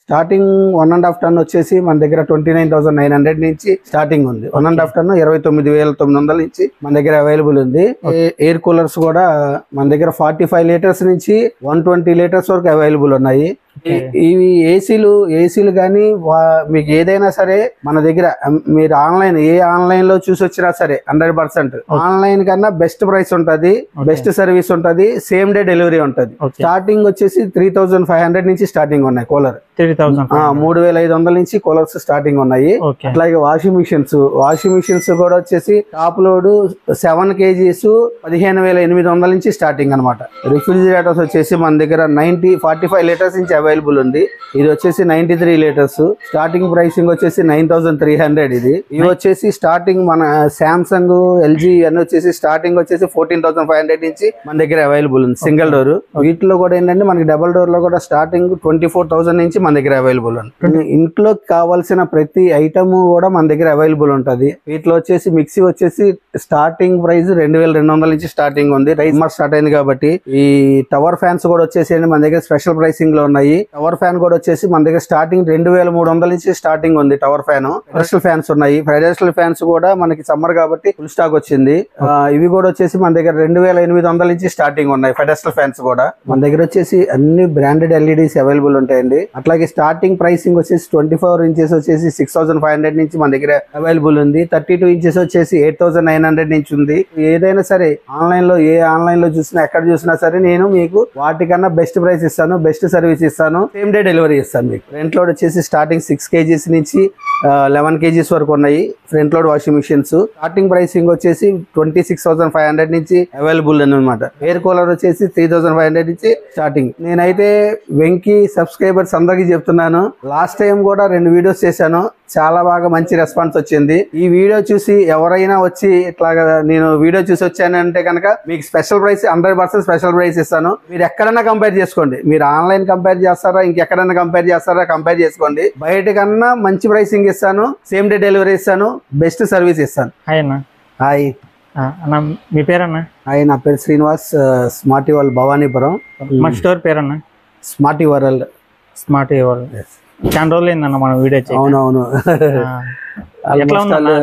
Starting 1.5 టన్ వచ్చేసి మన దగ్గర 29,900 నుంచి స్టార్టింగ్ ఉంది. 1.5 టన్ 29,900 నుంచి మన దగ్గర అవైలబుల్ ఉంది. ఎయిర్ కూలర్స్ కూడా మన దగ్గర 45 లీటర్స్ నుంచి 120 లీటర్స్ వరకు అవైలబుల్ ఉన్నాయి. ఇవి ఏసీలు కానీ మీకు ఏదైనా సరే మన దగ్గర మీరు ఆన్లైన్ లో చూసి వచ్చినా సరే 100% ఆన్లైన్ కన్నా బెస్ట్ ప్రైస్ ఉంటది, బెస్ట్ సర్వీస్ ఉంటది, సేమ్ డే డెలివరీ ఉంటది. స్టార్టింగ్ వచ్చేసి 3,500 నుంచి స్టార్టింగ్ ఉన్నాయి కూలర్. 3,500 నుంచి కూలర్స్ స్టార్టింగ్ ఉన్నాయి. అట్లాగే వాషింగ్ మిషన్స్ కూడా వచ్చేసి టాప్ లోడ్ 7 kgs 15,800 నుంచి స్టార్టింగ్ అనమాట. రిఫ్రిజిరేటర్స్ వచ్చేసి మన దగ్గర 45 లీటర్స్ నుంచి అవైలబుల్ ఉంది. ఇది వచ్చేసి 93 లీటర్స్. స్టార్టింగ్ ప్రైసింగ్ వచ్చేసి 9,300. ఇవి వచ్చేసి స్టార్టింగ్ మన శాంసంగ్, ఎల్జీ ఇవన్నీ వచ్చేసి స్టార్టింగ్ వచ్చేసి 14,500 నుంచి మన దగ్గర అవైలబుల్ ఉంది సింగిల్ డోర్. వీటిలో కూడా ఏంటంటే మనకి డబుల్ డోర్ లో కూడా స్టార్టింగ్ 24,000 నుంచి మన దగ్గర అవైలబుల్ ఉంది. ఇంట్లోకి కావాల్సిన ప్రతి ఐటమ్ కూడా మన దగ్గర అవైలబుల్ ఉంటది. వీటిలో వచ్చేసి మిక్సీ వచ్చేసి స్టార్టింగ్ ప్రైస్ 2,200 నుంచి స్టార్టింగ్ ఉంది. సమ్మర్ స్టార్ట్ అయింది కాబట్టి ఈ టవర్ ఫ్యాన్స్ కూడా వచ్చేసి మన దగ్గర స్పెషల్ ప్రైసింగ్ లో ఉన్నాయి. టవర్ ఫ్యాన్ కూడా వచ్చేసి మన దగ్గర స్టార్టింగ్ 2,300 నుంచి స్టార్టింగ్ ఉంది. టవర్ ఫ్యాన్, ఫెడరల్ ఫ్యాన్స్ ఉన్నాయి. ఫెడరల్ ఫ్యాన్స్ కూడా మనకి సమ్మర్ కాబట్టి ఫుల్ స్టాక్ వచ్చింది. ఇవి కూడా వచ్చేసి మన దగ్గర 2,800 నుంచి స్టార్టింగ్ ఉన్నాయి. ఫెడరల్ ఫ్యాన్స్ కూడా మన దగ్గర వచ్చేసి అన్ని బ్రాండెడ్ ఎల్ఈడీస్ అవైలబుల్ ఉంటాయండి. అట్లాగే స్టార్టింగ్ ప్రైసింగ్ వచ్చేసి 24 ఇంచెస్ వచ్చేసి 6,500 నుంచి మన దగ్గర అవైలబుల్ ఉంది. 32 ఇంచెస్ వచ్చేసి 8,900 నుంచి ఉంది. ఏదైనా సరే ఆన్లైన్ లో చూసినా ఎక్కడ చూసినా సరే నేను మీకు వాటికన్నా బెస్ట్ ప్రైస్ ఇస్తాను, బెస్ట్ సర్వీస్ ఇస్తాను, సేమ్ డే డెలివరీ ఇస్తాను మీకు. ఫ్రంట్ లోడ్ వచ్చేసి స్టార్టింగ్ 6 kgs నుంచి 11 kgs వరకు ఉన్నాయి. Front load washing machines starting pricing వచ్చేసి 26,500 నుంచి అవైలబుల్ అనమాట. ఎయిర్ కూలర్ వచ్చేసి 3,500 నుంచి స్టార్టింగ్. నేనైతే వెంకీ సబ్స్క్రైబర్స్ అందరికీ చెప్తున్నాను, లాస్ట్ టైం కూడా 2 వీడియోస్ చేశాను, చాలా బాగా మంచి రెస్పాన్స్ వచ్చింది. ఈ వీడియో చూసి ఎవరైనా వచ్చి ఇట్లాగా నేను వీడియో చూసి వచ్చానంటే కనుక మీకు స్పెషల్ ప్రైస్ 100% స్పెషల్ ప్రైస్ ఇస్తాను. మీరు ఎక్కడైనా కంపేర్ చేసుకోండి. మీరు ఆన్లైన్ కంపేర్ చేస్తారా, ఇంకెక్కడైనా కంపేర్ చేస్తారా, కంపేర్ చేసుకోండి. బయట కన్నా మంచి ప్రైసింగ్ ఇస్తాను, సేమ్ డే డెలివరీ ఇస్తాను, బెస్ట్ సర్వీస్ ఇస్తాను. హాయ్ అన్న, మీ పేరన్నా? హాయ్, నా పేరు శ్రీనివాస్, స్మార్ట్ వరల్డ్ భవానీపురం. మా స్టోర్ పేరన్నా? Smart world. చాలా రోజులు అయిందన్న మన వీడియో. అవునవును,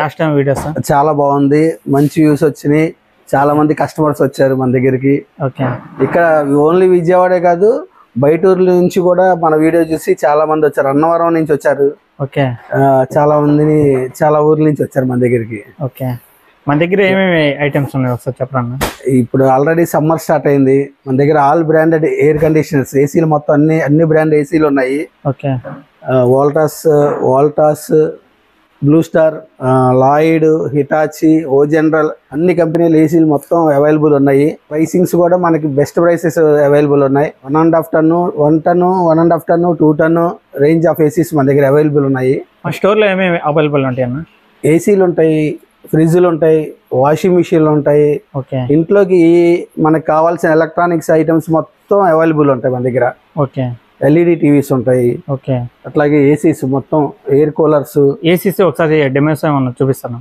లాస్ట్ టైం వీడియోస్ చాలా బాగుంది, మంచి వ్యూస్ వచ్చినాయి, చాలా మంది కస్టమర్స్ వచ్చారు మన దగ్గరికి. ఇక్కడ ఓన్లీ విజయవాడే కాదు, బయట ఊర్ల నుంచి కూడా మన వీడియో చూసి చాలా మంది వచ్చారు. అన్నవరం నుంచి వచ్చారు, చాలా మందిని చాలా ఊర్ల నుంచి వచ్చారు మన దగ్గరికి. మన దగ్గర ఏమేమి ఐటమ్స్ ఉన్నాయి ఒకసారి చెప్పండి. ఇప్పుడు ఆల్రెడీ సమ్మర్ స్టార్ట్ అయింది. మన దగ్గర ఆల్ బ్రాండెడ్ ఎయిర్ కండిషనర్స్, ఏసీలు మొత్తం అన్ని బ్రాండ్ ఏసీలు ఉన్నాయి. Voltas, Blue Star, Lloyd, Hitachi, O General అన్ని కంపెనీలు ఏసీలు మొత్తం అవైలబుల్ ఉన్నాయి. ప్రైసింగ్స్ కూడా మనకి బెస్ట్ ప్రైసెస్ అవైలబుల్ ఉన్నాయి. 1.5 ton, 1 ton, 1.5 ton, 2 ton range of ACs మన దగ్గర అవైలబుల్ ఉన్నాయి. మా స్టోర్లో ఏమేమి అవైలబుల్ ఉంటాయి అన్న? ఏసీలు ఉంటాయి, ఫ్రిడ్జ్లు ఉంటాయి, వాషింగ్ మిషన్లు ఉంటాయి. ఇంట్లోకి మనకు కావాల్సిన ఎలక్ట్రానిక్స్ ఐటమ్స్ మొత్తం అవైలబుల్ ఉంటాయి మన దగ్గర. ఎల్ఈడి టీవీస్ ఉంటాయి. అట్లాగే ఏసీస్ మొత్తం, ఎయిర్ కూలర్స్. ఏసీస్ ఒకసారి డెమోస్ ఏమన్నా చూపిస్తాను.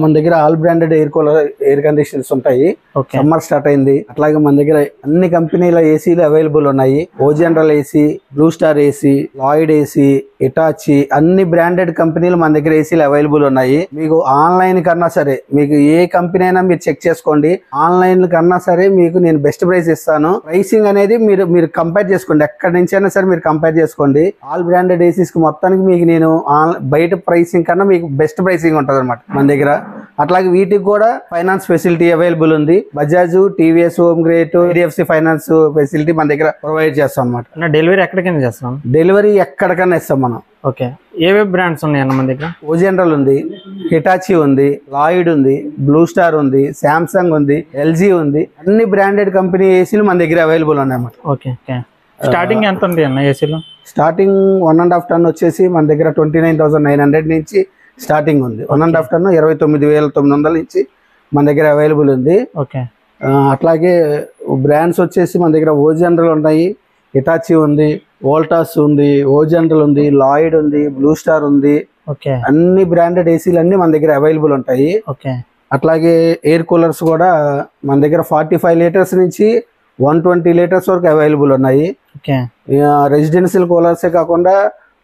మన దగ్గర ఆల్ బ్రాండెడ్ ఎయిర్ కండిషనర్స్ ఉంటాయి. సమ్మర్ స్టార్ట్ అయింది. అట్లాగే మన దగ్గర అన్ని కంపెనీల ఏసీలు అవైలబుల్ ఉన్నాయి. O General AC, Blue Star AC, Lloyd AC, Hitachi అన్ని బ్రాండెడ్ కంపెనీలు మన దగ్గర ఏసీలు అవైలబుల్ ఉన్నాయి. మీకు ఆన్లైన్ కన్నా సరే, మీకు ఏ కంపెనీ అయినా మీరు చెక్ చేసుకోండి. ఆన్లైన్ కన్నా సరే మీకు నేను బెస్ట్ ప్రైస్ ఇస్తాను. ప్రైసింగ్ అనేది మీరు కంపేర్ చేసుకోండి, ఎక్కడి నుంచి అయినా సరే మీరు కంపేర్ చేసుకోండి. ఆల్ బ్రాండెడ్ ఏసీస్ కి మొత్తానికి మీకు నేను బయట ప్రైసింగ్ కన్నా మీకు బెస్ట్ ప్రైసింగ్ ఉంటుంది అనమాట మన దగ్గర. అట్లాగే వీటికి కూడా ఫైనాన్స్ ఫెసిలిటీ అవైలబుల్ ఉంది. Bajaj, TVS, home great, HDFC finance facility మన దగ్గర ప్రొవైడ్ చేస్తాం అనమాట. డెలివరీ ఎక్కడికైనా చేస్తాం? డెలివరీ ఎక్కడికైనా ఇస్తాం మనం. ఏవే బ్రాండ్స్ ఉన్నాయన్న మన దగ్గర? ఓ జనరల్ ఉంది, హిటాచి ఉంది, లాయిడ్ ఉంది, బ్లూ స్టార్ ఉంది, శాంసంగ్ ఉంది, ఎల్జీ ఉంది. అన్ని బ్రాండెడ్ కంపెనీ ఏసీలు మన దగ్గర అవైలబుల్ ఉన్నాయి అన్నమాట. స్టార్టింగ్ ఎంత ఉంది అన్న ఏసీలో? స్టార్టింగ్ 1.5 టన్ వచ్చేసి మన దగ్గర 29,900 నుంచి స్టార్టింగ్ ఉంది. 1.5 టన్ 29,900 నుంచి మన దగ్గర అవైలబుల్ ఉంది. అట్లాగే బ్రాండ్స్ వచ్చేసి మన దగ్గర ఓ జనరల్ ఉన్నాయి, హిటాచి ఉంది, వోల్టాస్ ఉంది, ఓ జనరల్ ఉంది, లాయిడ్ ఉంది, బ్లూ స్టార్ ఉంది. అన్ని బ్రాండెడ్ ఏసీలు అన్ని మన దగ్గర అవైలబుల్ ఉంటాయి. అట్లాగే ఎయిర్ కూలర్స్ కూడా మన దగ్గర 45 లీటర్స్ నుంచి 120 లీటర్స్ వరకు అవైలబుల్ ఉన్నాయి. రెసిడెన్షియల్ కూలర్సే కాకుండా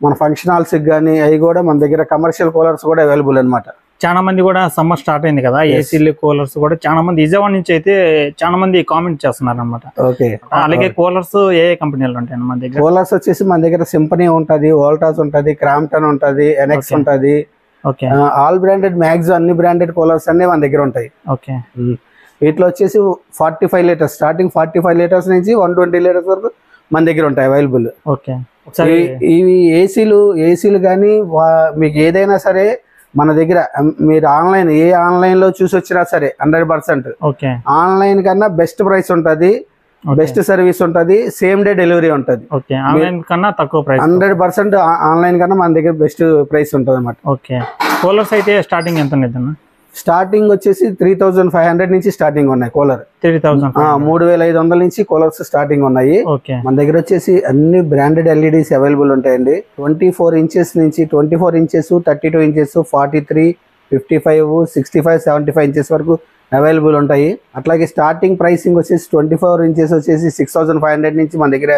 మన ఫంక్షన్ హాల్స్ కానీ అవి కూడా మన దగ్గర కమర్షియల్ కూలర్స్ కూడా అవైలబుల్ అనమాట. చాలా మంది కూడా సమ్మర్ స్టార్ట్ అయింది కదా, ఏసీలు కూలర్స్ కూడా చాలా మంది విజయవాడ నుంచి అయితే చాలా మంది కామెంట్ చేస్తున్నారు అనమాట. ఓకే, అలాగే కూలర్స్ ఏ కంపెనీలు ఉంటాయి మన దగ్గర? కూలర్స్ వచ్చేసి మన దగ్గర సింఫనీ ఉంటది, వోల్టాస్ ఉంటది, క్రాంప్టన్ ఉంటది, ఎనెక్స్ ఉంటది. ఓకే, ఆల్ బ్రాండెడ్ మ్యాక్సిమం అన్ని బ్రాండెడ్ కూలర్స్ అన్ని మన దగ్గర ఉంటాయి. ఓకే, వీటిలో వచ్చేసి 45 లీటర్స్ స్టార్టింగ్ 45 లీటర్స్ నుంచి 120 లీటర్స్ వరకు మన దగ్గర ఉంటాయి అవైలబుల్. ఓకే, ఇవి ఏసీలు కానీ మీకు ఏదైనా సరే మన దగ్గర మీరు ఆన్లైన్ లో చూసి వచ్చినా సరే 100% ఆన్లైన్ కన్నా బెస్ట్ ప్రైస్ ఉంటది, బెస్ట్ సర్వీస్ ఉంటది, సేమ్ డే డెలివరీ ఉంటది. 100% ఆన్లైన్ కన్నా మన దగ్గర బెస్ట్ ప్రైస్ ఉంటది అన్నమాట. ఓకే, కూలర్స్ అయితే స్టార్టింగ్ ఎంత ఉండేదన్న? స్టార్టింగ్ వచ్చేసి 3500 నుంచి స్టార్టింగ్ ఉన్నాయి కూలర్. 3500 నుంచి కూలర్స్ స్టార్టింగ్ ఉన్నాయి. మన దగ్గర వచ్చేసి అన్ని బ్రాండెడ్ ఎల్ఈడీస్ అవైలబుల్ ఉంటాయండి. 24 ఇంచెస్ నుంచి 24 ఇంచెస్, 32 ఇంచెస్, 43, 55, 65, 75 ఇంచెస్ వరకు అవైలబుల్ ఉంటాయి. అట్లాగే స్టార్టింగ్ ప్రైసింగ్ వచ్చేసి 24 ఇంచెస్ వచ్చేసి 6500 నుంచి మన దగ్గర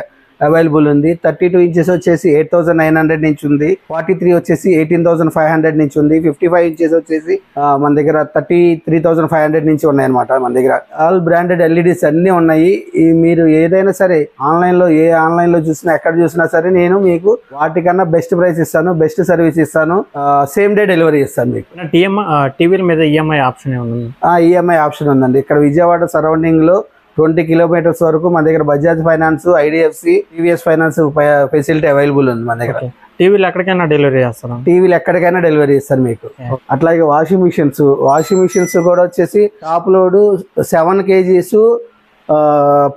అవైలబుల్ ఉంది. 32 ఇంచెస్ వచ్చేసి 8900 నుంచి ఉంది. 43 వచ్చేసి 18500 నుంచి ఉంది. 55 ఇంచెస్ వచ్చేసి మన దగ్గర 33500 నుంచి ఉన్నాయి అనమాట. మన దగ్గర ఆల్ బ్రాండెడ్ ఎల్ఈడీస్ అన్ని ఉన్నాయి. మీరు ఏదైనా సరే ఆన్లైన్ లో చూసినా ఎక్కడ చూసినా సరే నేను మీకు వాటికన్నా బెస్ట్ ప్రైస్ ఇస్తాను, బెస్ట్ సర్వీస్ ఇస్తాను, సేమ్ డే డెలివరీ ఇస్తాను మీకు. టీవీల మీద ఈఎంఐ ఆప్షన్ ఉంది? ఈఎంఐ ఆప్షన్ ఉందండి. ఇక్కడ విజయవాడ సరౌండింగ్ లో 20 కిలోమీటర్స్ వరకు మన దగ్గర Bajaj finance, IDFC, TVS finance facility available ఉంది మన దగ్గర. టీవీలు ఎక్కడికైనా డెలివరీ చేస్తాను? టీవీలు ఎక్కడికైనా డెలివరీ ఇస్తాను మీకు. అట్లాగే వాషింగ్ మిషన్స్ కూడా వచ్చేసి టాప్ లోడ్ 7 kgs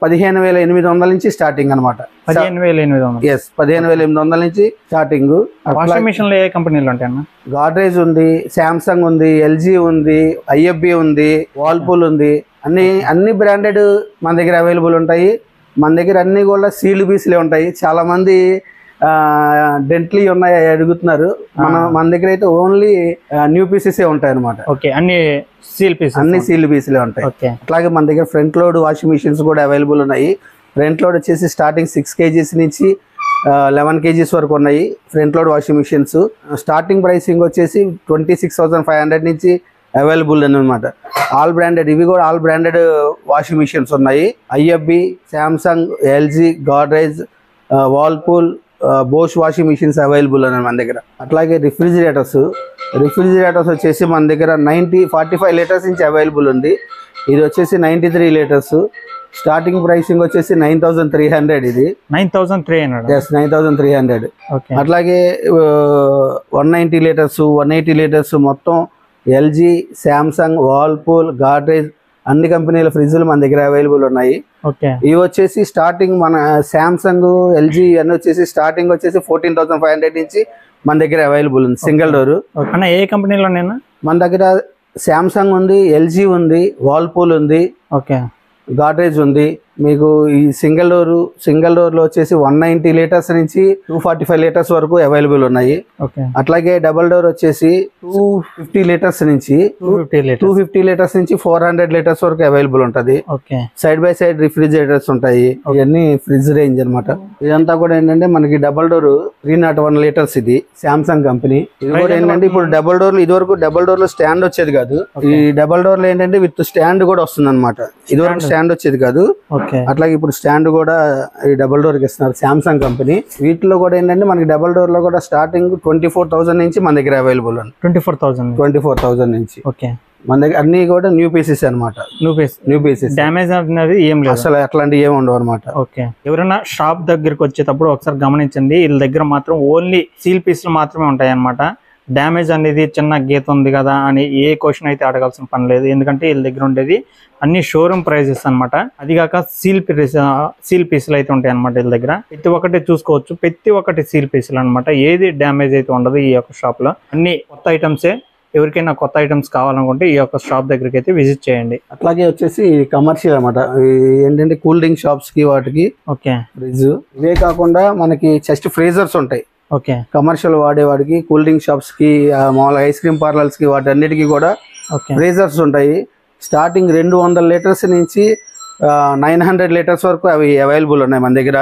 15,800 నుంచి స్టార్టింగ్ అనమాట. 15,800 నుంచి స్టార్టింగ్. వాషింగ్ మిషన్ ఏ కంపెనీలు ఉంటాయన్న? గాడ్రేజ్ ఉంది, శాంసంగ్ ఉంది, ఎల్జీ ఉంది, ఐఎఫ్బి ఉంది, వాల్పూల్ ఉంది. అన్ని బ్రాండెడ్ మన దగ్గర అవైలబుల్ ఉంటాయి. మన దగ్గర అన్ని కూడా సీల్డ్ పీసులే ఉంటాయి. చాలా మంది డెంట్లీ ఉన్నాయి అడుగుతున్నారు. మన దగ్గర అయితే ఓన్లీ న్యూ పీసెస్ ఉంటాయి అనమాట. అన్ని సీల్డ్ పీసులే ఉంటాయి. అట్లాగే మన దగ్గర ఫ్రంట్ లోడ్ వాషింగ్ మిషన్స్ కూడా అవైలబుల్ ఉన్నాయి. ఫ్రంట్ లోడ్ వచ్చేసి స్టార్టింగ్ 6 kgs నుంచి 11 kgs వరకు ఉన్నాయి front load washing machines. Starting pricing వచ్చేసి 26,500 నుంచి అవైలబుల్ అనమాట. ఆల్ బ్రాండెడ్, ఇవి కూడా ఆల్ బ్రాండెడ్ వాషింగ్ మిషన్స్ ఉన్నాయి. IFB, Samsung, LG, Godrej, Whirlpool, Bosch washing machines available అని మన దగ్గర. అట్లాగే రిఫ్రిజిరేటర్స్ వచ్చేసి మన దగ్గర 45 లీటర్స్ నుంచి అవైలబుల్ ఉంది. ఇది వచ్చేసి 93 లీటర్స్. స్టార్టింగ్ ప్రైసింగ్ వచ్చేసి 9,300. ఇది 9,300. అట్లాగే 190 లీటర్స్, 180 లీటర్స్ మొత్తం ఎల్జీ, శాంసంగ్, వాల్పూల్, గాడ్రేజ్ అన్ని కంపెనీల ఫ్రిడ్జ్లు మన దగ్గర అవైలబుల్ ఉన్నాయి. ఇవి వచ్చేసి స్టార్టింగ్ మన శాంసంగ్, ఎల్జీ అన్ని వచ్చేసి స్టార్టింగ్ వచ్చేసి 14,500 నుంచి మన దగ్గర అవైలబుల్ ఉంది సింగిల్ డోర్. ఏ కంపెనీలో? మన దగ్గర శాంసంగ్ ఉంది, ఎల్జీ ఉంది, వాల్పూల్ ఉంది, గాడ్రేజ్ ఉంది. మీకు ఈ సింగిల్ డోర్ లో వచ్చేసి 190 లీటర్స్ నుంచి 245 లీటర్స్ వరకు అవైలబుల్ ఉన్నాయి. అట్లాగే డబుల్ డోర్ వచ్చేసి 250 లీటర్స్ నుంచి 400 లీటర్స్ వరకు అవైలబుల్ ఉంటది. సైడ్ బై సైడ్ రిఫ్రిజిరేటర్స్ ఉంటాయి. ఇవన్నీ ఫ్రిడ్జ్ రేంజ్ అనమాట. ఇదంతా కూడా ఏంటంటే మనకి డబుల్ డోర్ 301 లీటర్స్. ఇది శాంసంగ్ కంపెనీ. ఇది కూడా ఏంటంటే ఇప్పుడు డబుల్ డోర్, ఇదివరకు డబుల్ డోర్ లో స్టాండ్ వచ్చేది కాదు. ఈ డబుల్ డోర్ లో ఏంటంటే విత్ స్టాండ్ కూడా వస్తుంది అనమాట. ఇదివరకు స్టాండ్ వచ్చేది కాదు. అట్లాగే ఇప్పుడు స్టాండ్ కూడా ఈ డబుల్ డోర్ కి ఇస్తున్నారు శాంసంగ్ కంపెనీ. వీటిలో కూడా ఏంటంటే మనకి డబుల్ డోర్ లో కూడా స్టార్టింగ్ 24,000 నుంచి మన దగ్గర అవైలబుల్ ఉంది. 24,000 నుంచి. మన దగ్గర అన్ని కూడా న్యూ పీసెస్ అనమాట. న్యూ పీసెస్ డ్యామేజ్ అనేది ఏం లేదు అసలు, అట్లాంటివి ఏమి ఉండవు అనమాట. ఎవరైనా షాప్ దగ్గరికి వచ్చేటప్పుడు ఒకసారి గమనించండి, వీళ్ళ దగ్గర మాత్రం ఓన్లీ సీల్ పీసులు మాత్రమే ఉంటాయి అనమాట. డ్యామేజ్ అనేది చిన్న గీత ఉంది కదా అని ఏ క్వశ్చన్ అయితే అడగాల్సిన పని లేదు. ఎందుకంటే వీళ్ళ దగ్గర ఉండేది అన్ని షోరూమ్ ప్రైజెస్ అనమాట. అది కాక సీల్ పీసులు అయితే ఉంటాయి అనమాట వీళ్ళ దగ్గర. ప్రతి ఒక్కటి చూసుకోవచ్చు, ప్రతి ఒక్కటి సీల్ పీసులు అనమాట. ఏది డ్యామేజ్ అయితే ఉండదు ఈ యొక్క షాప్ లో. అన్ని కొత్త ఐటమ్సే. ఎవరికైనా కొత్త ఐటమ్స్ కావాలనుకుంటే ఈ యొక్క షాప్ దగ్గరికి అయితే విజిట్ చేయండి. అట్లాగే వచ్చేసి కమర్షియల్ అనమాట. ఏంటంటే కూల్ డ్రింక్ షాప్స్ కి వాటికి ఫ్రిడ్జ్. ఇవే కాకుండా మనకి చెస్ట్ ఫ్రీజర్స్ ఉంటాయి. కమర్షియల్ వాడేవాడికి, కూల్ డ్రింక్ షాప్స్ కి, మామూలుగా ఐస్ క్రీమ్ పార్లర్స్ కి, వాటి అన్నిటికీ కూడా ఫ్రీజర్స్ ఉంటాయి. స్టార్టింగ్ 200 లీటర్స్ నుంచి 900 లీటర్స్ వరకు అవి అవైలబుల్ ఉన్నాయి మన దగ్గర.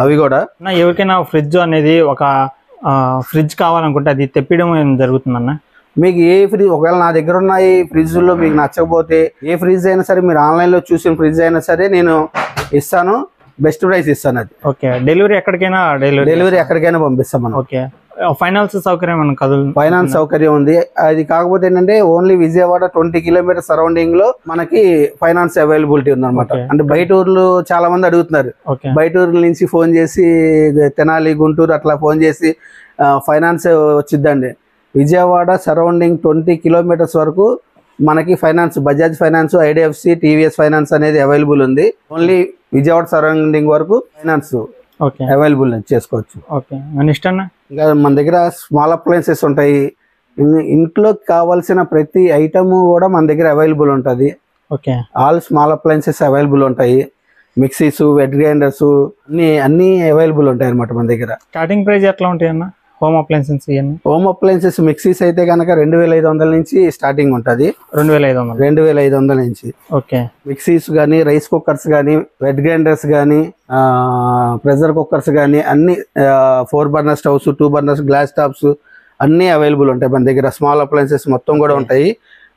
అవి కూడా ఎవరికైనా ఫ్రిడ్జ్ అనేది ఒక ఫ్రిడ్జ్ కావాలనుకుంటే అది తెప్పియడం జరుగుతుందన్న? మీకు ఏ ఫ్రిడ్జ్ ఒకవేళ నా దగ్గర ఉన్న ఈ ఫ్రిడ్జ్లో మీకు నచ్చకపోతే ఏ ఫ్రిడ్జ్ అయినా సరే మీరు ఆన్లైన్లో చూసిన ఫ్రిడ్జ్ అయినా సరే నేను ఇస్తాను, బెస్ట్ ప్రైస్ ఇస్తాను. అది ఓకే. డెలివరీ ఎక్కడికైనా డెలివరీ ఎక్కడికైనా పంపిస్తాం మనం. ఓకే. ఫైనాన్స్ సౌకర్యం ఫైనాన్స్ సౌకర్యం ఉంది. అది కాకపోతే ఏంటంటే ఓన్లీ విజయవాడ 20 కిలోమీటర్ సరౌండింగ్ లో మనకి ఫైనాన్స్ అవైలబిలిటీ ఉందన్నమాట. అంటే బయట ఊర్లు చాలా మంది అడుగుతున్నారు, బయట ఊర్ల నుంచి ఫోన్ చేసి తెనాలి గుంటూరు అట్లా ఫోన్ చేసి ఫైనాన్స్ వచ్చిద్దండి. విజయవాడ సరౌండింగ్ 20 కిలోమీటర్స్ వరకు మనకి finance, Bajaj finance, IDFC, TVS finance అనేది అవైలబుల్ ఉంది. ఓన్లీ విజయవాడ సరౌండింగ్ వరకు ఫైనాన్స్ అవైలబుల్ చేసుకోవచ్చు. ఇంకా మన దగ్గర స్మాల్ అప్లయన్సెస్ ఉంటాయి. ఇంట్లోకి కావాల్సిన ప్రతి ఐటమ్ కూడా మన దగ్గర అవైలబుల్ ఉంటుంది. ఆల్ స్మాల్ అప్లయన్సెస్ అవైలబుల్ ఉంటాయి. మిక్సీస్, వెట్ గ్రైండర్స్ అన్ని అవైలబుల్ ఉంటాయి అన్నమాట మన దగ్గర. స్టార్టింగ్ ప్రైస్ ఎట్లా ఉంటాయి అన్న home appliances? Home appliances mixies అయితే కనుక 2500 నుంచి స్టార్టింగ్ ఉంటుంది. 2500 నుంచి. ఓకే. మిక్సీస్ కానీ, రైస్ కుక్కర్స్ కానీ, వెట్ గ్రైండర్స్ కానీ, ప్రెషర్ కుక్కర్స్ కానీ అన్ని 4 burner stoves, 2 burners, glass tops అన్నీ అవైలబుల్ ఉంటాయి మన దగ్గర. స్మాల్ అప్లయన్సెస్ మొత్తం కూడా ఉంటాయి.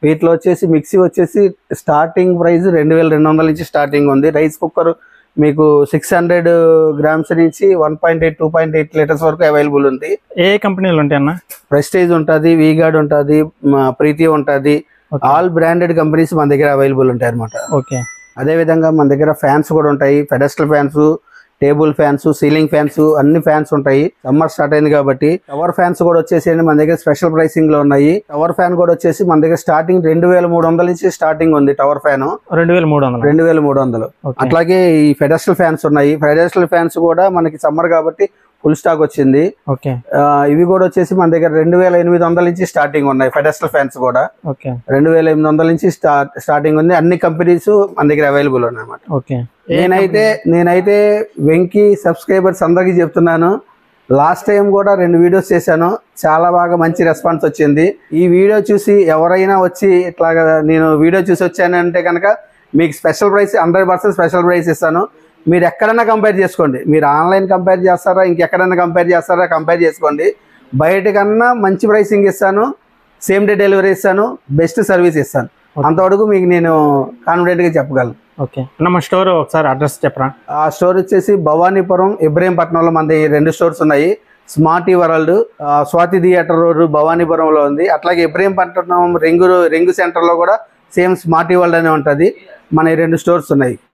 వీటిలో వచ్చేసి మిక్సీ వచ్చేసి స్టార్టింగ్ ప్రైస్ 2200 నుంచి స్టార్టింగ్ ఉంది. రైస్ కుక్కర్ మీకు 600 గ్రామ్స్ నుంచి 1.8, 2.8 లీటర్స్ వరకు అవైలబుల్ ఉంది. ఏ కంపెనీలు ఉంటాయి అన్న? ప్రెస్టేజ్ ఉంటుంది, వీగార్డ్ ఉంటుంది, ప్రీతి ఉంటుంది. ఆల్ బ్రాండెడ్ కంపెనీస్ మన దగ్గర అవైలబుల్ ఉంటాయి అనమాట. ఓకే. అదే విధంగా మన దగ్గర ఫ్యాన్స్ కూడా ఉంటాయి. Pedestal fans, table fans, ceiling fans అన్ని ఫ్యాన్స్ ఉంటాయి. సమ్మర్ స్టార్ట్ అయింది కాబట్టి టవర్ ఫ్యాన్స్ కూడా వచ్చేసి మన దగ్గర స్పెషల్ ప్రైసింగ్ లో ఉన్నాయి. టవర్ ఫ్యాన్ కూడా వచ్చేసి మన దగ్గర స్టార్టింగ్ 2300 నుంచి స్టార్టింగ్ ఉంది. Tower fan 2300. అట్లాగే ఈ పెడస్టల్ ఫ్యాన్స్ ఉన్నాయి. పెడస్టల్ ఫ్యాన్స్ కూడా మనకి సమ్మర్ కాబట్టి ఫుల్ స్టాక్ వచ్చింది. ఇవి కూడా వచ్చేసి మన దగ్గర 2800 నుంచి స్టార్టింగ్ ఉన్నాయి. పెడస్టల్ ఫ్యాన్స్ కూడా 2800 నుంచి స్టార్టింగ్ ఉంది. అన్ని కంపెనీస్ మన దగ్గర అవైలబుల్ ఉన్నాయి అన్నమాట. నేనైతే వెంకీ సబ్స్క్రైబర్స్ అందరికీ చెప్తున్నాను, లాస్ట్ టైం కూడా 2 వీడియోస్ చేశాను, చాలా బాగా మంచి రెస్పాన్స్ వచ్చింది. ఈ వీడియో చూసి ఎవరైనా వచ్చి ఇట్లాగా నేను వీడియో చూసి వచ్చానంటే కనుక మీకు స్పెషల్ ప్రైస్ 100% స్పెషల్ ప్రైస్ ఇస్తాను. మీరు ఎక్కడైనా కంపేర్ చేసుకోండి. మీరు ఆన్లైన్ కంపేర్ చేస్తారా, ఇంకెక్కడైనా కంపేర్ చేస్తారా, కంపేర్ చేసుకోండి. బయట కన్నా మంచి ప్రైసింగ్ ఇస్తాను, సేమ్ డే డెలివరీ ఇస్తాను, బెస్ట్ సర్వీస్ ఇస్తాను. అంతవరకు మీకు నేను కాన్ఫిడెంట్గా చెప్పగలను. ఓకే. మన స్టోర్ ఒకసారి అడ్రస్ చెప్పరా? ఆ స్టోర్ వచ్చేసి భవానీపురం, ఇబ్రహీంపట్నంలో మన 2 స్టోర్స్ ఉన్నాయి. Smarty World, Swathi theatre road భవానీపురంలో ఉంది. అట్లాగే ఇబ్రహీంపట్నం రింగు సెంటర్లో కూడా సేమ్ స్మార్టీ వరల్డ్ అనే ఉంటుంది. మన 2 స్టోర్స్ ఉన్నాయి.